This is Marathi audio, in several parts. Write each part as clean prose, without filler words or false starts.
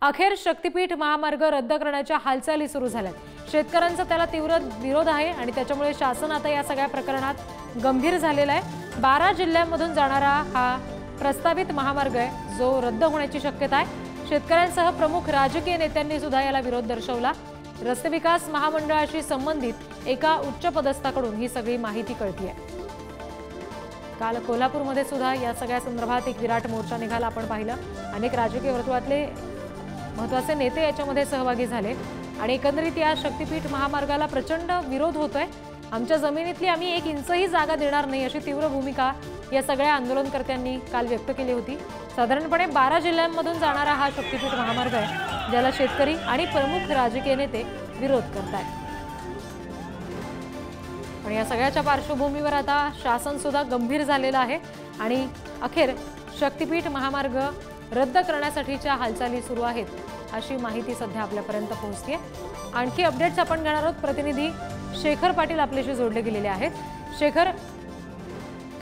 अखेर शक्तीपीठ महामार्ग रद्द करण्याच्या हालचाली सुरू झाल्यात। शेतकऱ्यांचा त्याला तीव्र विरोध आहे आणि त्याच्यामुळे शासन आता या सगळ्या प्रकरणात गंभीर झालेला आहे। 12 जिल्ह्यांमधून जाणारा हा प्रस्तावित महामार्ग आहे जो रद्द होण्याची शक्यता आहे। शेतकऱ्यांसह प्रमुख राजकीय नेत्यांनी सुद्धा याला विरोध दर्शवला। रस्ते विकास महामंडळाशी संबंधित एका उच्च पदस्थाकडून ही सगळी माहिती कळतीये। काल कोल्हापूरमध्ये सुद्धा या सगळ्या संदर्भात एक विराट मोर्चा निघाला आपण पाहिलं। अनेक राजकीय वर्तुळातले महत्त्वाचे नेते याच्यामध्ये सहभागी झाले आणि एकंदरीत या शक्तीपीठ महामार्गाला प्रचंड विरोध होतोय। आमच्या जमिनीतली आम्ही 1 इंचही जागा देणार नाही अशी तीव्र भूमिका या सगळ्या आंदोलनकर्त्यांनी काल व्यक्त केली होती। साधारणपणे 12 जिल्ह्यांमधून जाणारा हा शक्तीपीठ महामार्ग आहे ज्याला शेतकरी आणि प्रमुख राजकीय नेते विरोध करतायत। पण या सगळ्याच्या पार्श्वभूमीवर आता शासन सुद्धा गंभीर झालेलं आहे आणि अखेर शक्तीपीठ महामार्ग रद्द करण्यासाठीच्या हालचाली सुरू आहेत अशी माहिती सध्या आपल्यापर्यंत पोहोचतेय। आणखी अपडेट्स आपण घेणार आहोत। प्रतिनिधी शेखर पाटील आपल्याशी जोडले गेलेले आहेत। शेखर,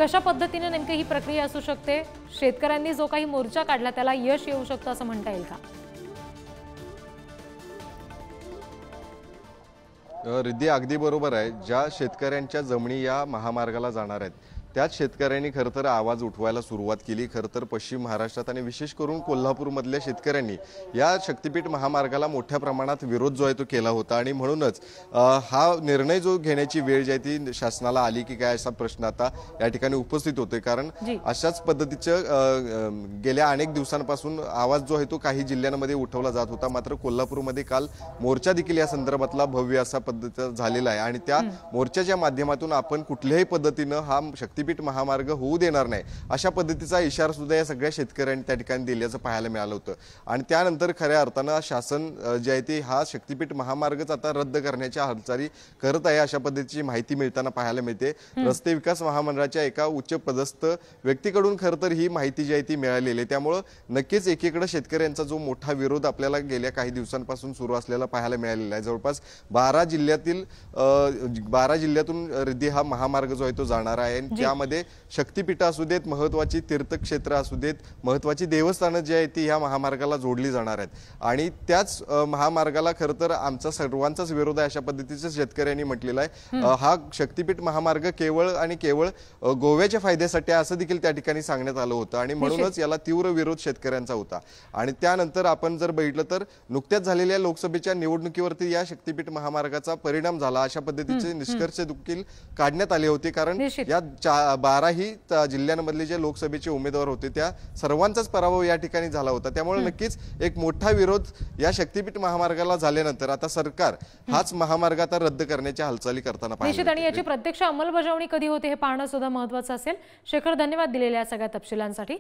कशा पद्धतीने नेमकी ही प्रक्रिया असू शकते? शेतकऱ्यांनी जो काही मोर्चा काढला त्याला यश येऊ शकतं असं म्हणता येईल का? रिद्धी, अगदी बरोबर आहे। ज्या शेतकऱ्यांच्या जमिनी या महामार्गाला जाणार आहेत त्याच शेतकऱ्यांनी खरं तर आवाज उठवायला सुरुवात केली। खरं तर पश्चिम महाराष्ट्रात आणि विशेष करून कोल्हापूरमधल्या शेतकऱ्यांनी या शक्तीपीठ महामार्गाला मोठ्या प्रमाणात विरोध जो आहे तो केला होता आणि म्हणूनच हा निर्णय जो घेण्याची वेळ जी आहे ती शासनाला आली की काय असा प्रश्न आता या ठिकाणी उपस्थित होतोय। कारण अशाच पद्धतीचं गेल्या अनेक दिवसांपासून आवाज जो आहे तो काही जिल्ह्यांमध्ये उठवला जात होता। मात्र कोल्हापूरमध्ये काल मोर्चा देखील या संदर्भातला भव्य असा पद्धत झालेला आहे आणि त्या मोर्चाच्या माध्यमातून आपण कुठल्याही पद्धतीनं हा शक्तीपीठ महामार्ग होऊ देणार नाही अशा पद्धतीचा इशारा सुद्धा या सगळ्या शेतकऱ्यांनी त्या ठिकाणी दिल्याचं पाहायला मिळालं होतं। आणि त्यानंतर खऱ्या अर्थानं शासन जे आहे ते हा शक्तीपीठ महामार्गच आता रद्द करण्याच्या हालचाली करत आहे अशा पद्धतीची माहिती मिळताना पाहायला मिळते। रस्ते विकास महामंडळाच्या एका उच्च पदस्थ व्यक्तीकडून खरं तर ही माहिती जी आहे ती मिळालेली आहे। त्यामुळे नक्कीच एकीकडे शेतकऱ्यांचा जो मोठा विरोध आपल्याला गेल्या काही दिवसांपासून सुरू असलेला पाहायला मिळालेला आहे। जवळपास 12 जिल्ह्यातून रिद्धी हा महामार्ग जो आहे तो जाणार आहे। मध्ये शक्तीपीठ असू देत, महत्वाची तीर्थक्षेत्र असू देत, महत्वाची देवस्थानं जी आहेत ती ह्या महामार्गाला जोडली जाणार आहेत आणि त्याच महामार्गाला खरं तर आमचा सर्वांचाच विरोध आहे अशा पद्धतीचं शेतकऱ्यांनी म्हटलेलं आहे। हा शक्तीपीठ महामार्ग केवळ आणि केवळ गोव्याच्या फायद्यासाठी असं देखील त्या ठिकाणी सांगण्यात आलं होतं आणि म्हणूनच याला तीव्र विरोध शेतकऱ्यांचा होता। आणि त्यानंतर आपण जर बघितलं तर नुकत्याच झालेल्या लोकसभेच्या निवडणुकीवरती या शक्तीपीठ महामार्गाचा परिणाम झाला अशा पद्धतीचे निष्कर्ष देखील काढण्यात आले होते। कारण या 12ही जिल्ह्यांमधले जे लोकसभेचे उमेदवार होते त्या सर्वांचाच पराभव या ठिकाणी झाला होता। त्यामुळे नक्कीच एक मोठा विरोध या शक्तीपीठ महामार्गाला झाल्यानंतर आता सरकार हाच महामार्ग आता रद्द करण्याच्या हालचाली करताना पाहिजे। निश्चित, आणि याची प्रत्यक्ष अंमलबजावणी कधी होते हे पाहणं सुद्धा महत्त्वाचं असेल। शेखर, धन्यवाद दिलेल्या सगळ्या तपशिलांसाठी।